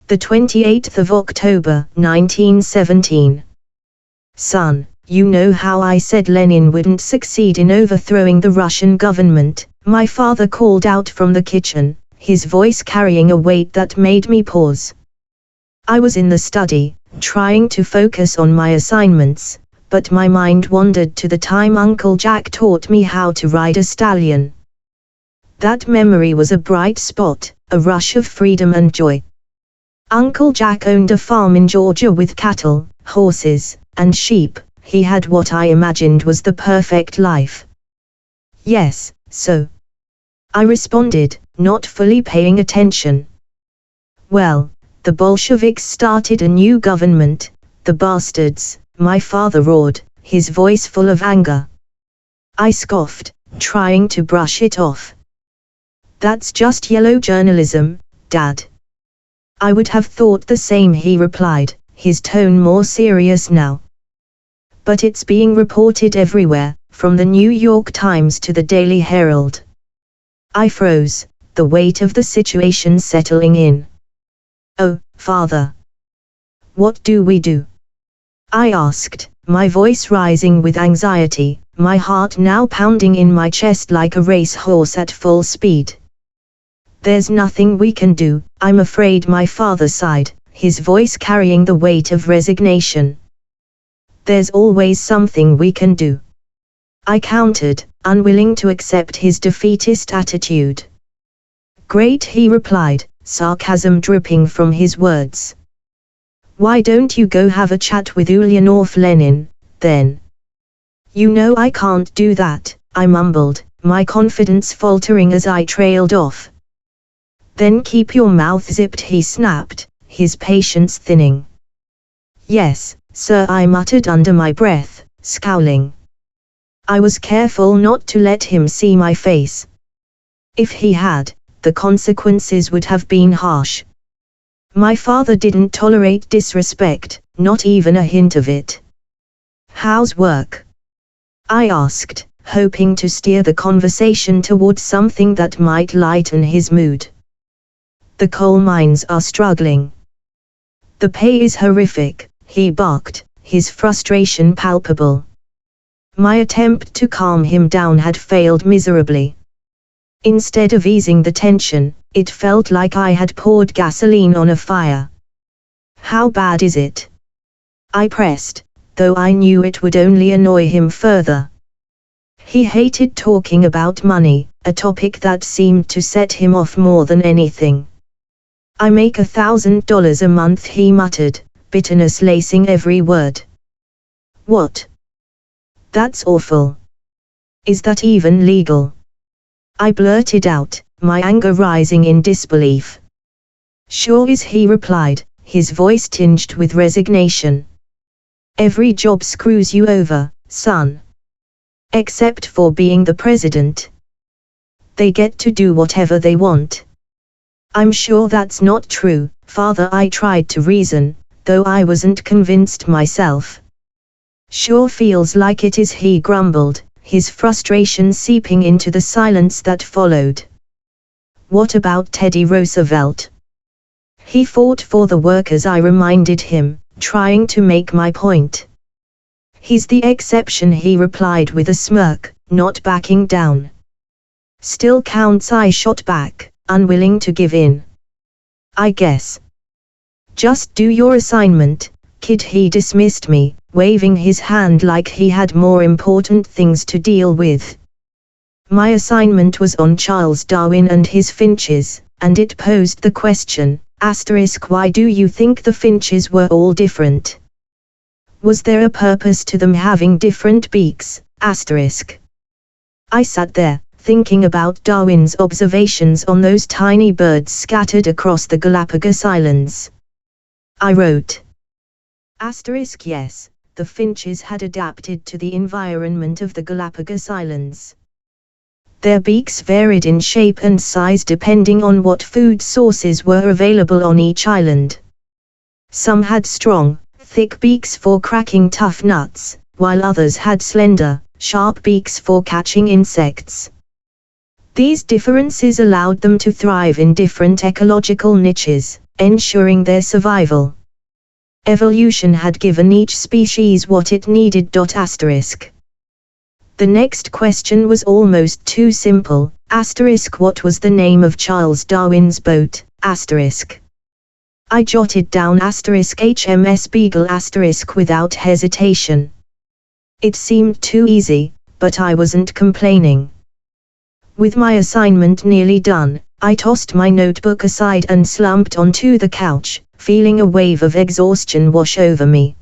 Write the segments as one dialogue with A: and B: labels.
A: The 28th of October, 1917. Son, you know how I said Lenin wouldn't succeed in overthrowing the Russian government, my father called out from the kitchen, his voice carrying a weight that made me pause. I was in the study, trying to focus on my assignments, but my mind wandered to the time Uncle Jack taught me how to ride a stallion. That memory was a bright spot, a rush of freedom and joy. Uncle Jack owned a farm in Georgia with cattle, horses, and sheep. He had what I imagined was the perfect life. Yes, so I responded, not fully paying attention. Well, the Bolsheviks started a new government, the bastards, my father roared, his voice full of anger. I scoffed, trying to brush it off. That's just yellow journalism, Dad. I would have thought the same, he replied, his tone more serious now. But it's being reported everywhere, from the New York Times to the Daily Herald. I froze, the weight of the situation settling in. Oh, Father. What do we do? I asked, my voice rising with anxiety, my heart now pounding in my chest like a racehorse at full speed. There's nothing we can do, I'm afraid, my father sighed, his voice carrying the weight of resignation. There's always something we can do. I countered, unwilling to accept his defeatist attitude. Great, he replied, sarcasm dripping from his words. Why don't you go have a chat with Ulyanov Lenin, then? You know I can't do that, I mumbled, my confidence faltering as I trailed off. Then keep your mouth zipped, he snapped, his patience thinning. Yes, sir, I muttered under my breath, scowling. I was careful not to let him see my face. If he had, the consequences would have been harsh. My father didn't tolerate disrespect, not even a hint of it. How's work? I asked, hoping to steer the conversation toward something that might lighten his mood. The coal mines are struggling. The pay is horrific, he barked, his frustration palpable. My attempt to calm him down had failed miserably. Instead of easing the tension, it felt like I had poured gasoline on a fire. How bad is it? I pressed, though I knew it would only annoy him further. He hated talking about money, a topic that seemed to set him off more than anything. I make $1,000 a month, he muttered, bitterness lacing every word. What? That's awful. Is that even legal? I blurted out, my anger rising in disbelief. Sure is, he replied, his voice tinged with resignation. Every job screws you over, son. Except for being the president. They get to do whatever they want. I'm sure that's not true, Father, I tried to reason, though I wasn't convinced myself. Sure feels like it is, he grumbled, his frustration seeping into the silence that followed. What about Teddy Roosevelt? He fought for the workers, I reminded him, trying to make my point. He's the exception, he replied with a smirk, not backing down. Still counts, I shot back, unwilling to give in. I guess. Just do your assignment, kid, he dismissed me, waving his hand like he had more important things to deal with. My assignment was on Charles Darwin and his finches, and it posed the question, why do you think the finches were all different? Was there a purpose to them having different beaks? I sat there, thinking about Darwin's observations on those tiny birds scattered across the Galapagos Islands. I wrote. Yes, the finches had adapted to the environment of the Galapagos Islands. Their beaks varied in shape and size depending on what food sources were available on each island. Some had strong, thick beaks for cracking tough nuts, while others had slender, sharp beaks for catching insects. These differences allowed them to thrive in different ecological niches, ensuring their survival. Evolution had given each species what it needed. Asterisk. The next question was almost too simple. Asterisk. What was the name of Charles Darwin's boat? Asterisk. I jotted down asterisk HMS Beagle asterisk without hesitation. It seemed too easy, but I wasn't complaining. With my assignment nearly done, I tossed my notebook aside and slumped onto the couch, feeling a wave of exhaustion wash over me.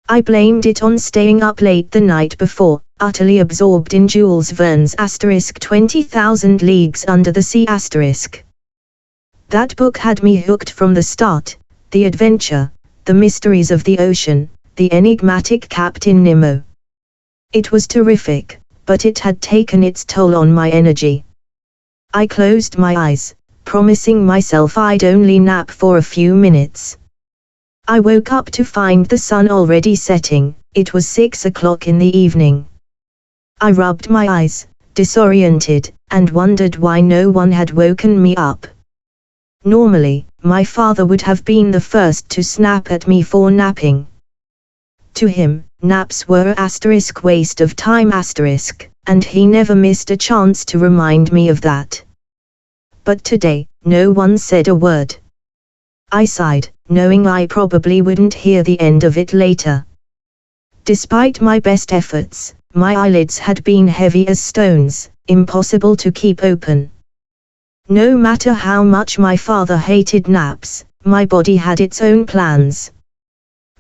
A: I blamed it on staying up late the night before, utterly absorbed in Jules Verne's asterisk 20,000 Leagues Under the Sea asterisk. That book had me hooked from the start. The adventure, the mysteries of the ocean, the enigmatic Captain Nemo. It was terrific, but it had taken its toll on my energy. I closed my eyes, promising myself I'd only nap for a few minutes. I woke up to find the sun already setting. It was 6 o'clock in the evening. I rubbed my eyes, disoriented, and wondered why no one had woken me up. Normally, my father would have been the first to snap at me for napping. To him, naps were asterisk waste of time asterisk, and he never missed a chance to remind me of that. But today, no one said a word. I sighed, knowing I probably wouldn't hear the end of it later. Despite my best efforts, my eyelids had been heavy as stones, impossible to keep open. No matter how much my father hated naps, my body had its own plans.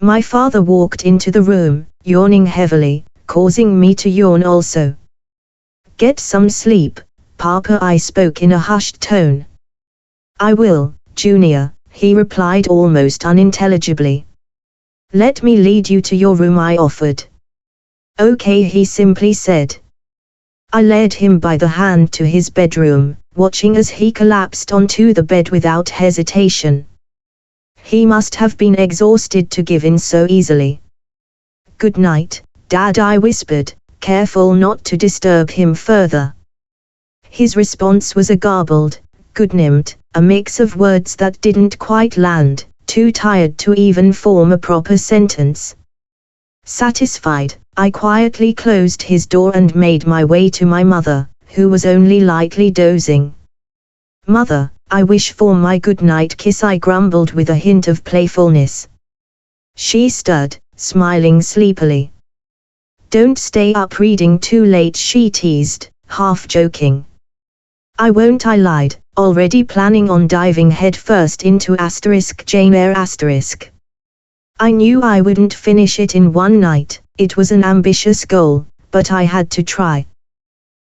A: My father walked into the room, yawning heavily, causing me to yawn also. "Get some sleep, Papa," I spoke in a hushed tone. "I will, Junior," he replied almost unintelligibly. "Let me lead you to your room," I offered. "Okay," he simply said. I led him by the hand to his bedroom, watching as he collapsed onto the bed without hesitation. He must have been exhausted to give in so easily. "Good night, Dad," I whispered, careful not to disturb him further. His response was a garbled, "Good night," a mix of words that didn't quite land, too tired to even form a proper sentence. Satisfied, I quietly closed his door and made my way to my mother, who was only lightly dozing. "Mother, I wish for my good-night kiss," I grumbled with a hint of playfulness. She stirred, smiling sleepily. "Don't stay up reading too late," she teased, half joking. "I won't," I lied, already planning on diving headfirst into asterisk Jane Eyre asterisk. I knew I wouldn't finish it in one night. It was an ambitious goal, but I had to try.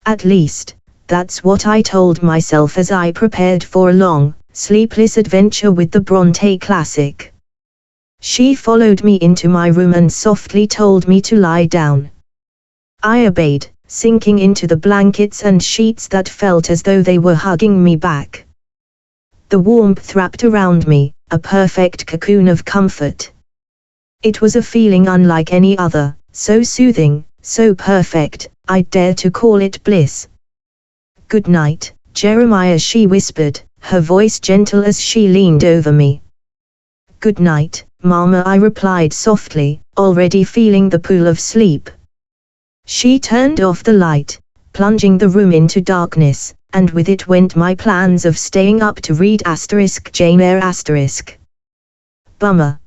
A: At least, that's what I told myself as I prepared for a long, sleepless adventure with the Bronte classic. She followed me into my room and softly told me to lie down. I obeyed, sinking into the blankets and sheets that felt as though they were hugging me back. The warmth wrapped around me, a perfect cocoon of comfort. It was a feeling unlike any other, so soothing, so perfect, I dare to call it bliss. "Good night, Jeremiah," she whispered, her voice gentle as she leaned over me. "Good night, Mama," I replied softly, already feeling the pull of sleep. She turned off the light, plunging the room into darkness, and with it went my plans of staying up to read asterisk Jane Eyre asterisk. Bummer.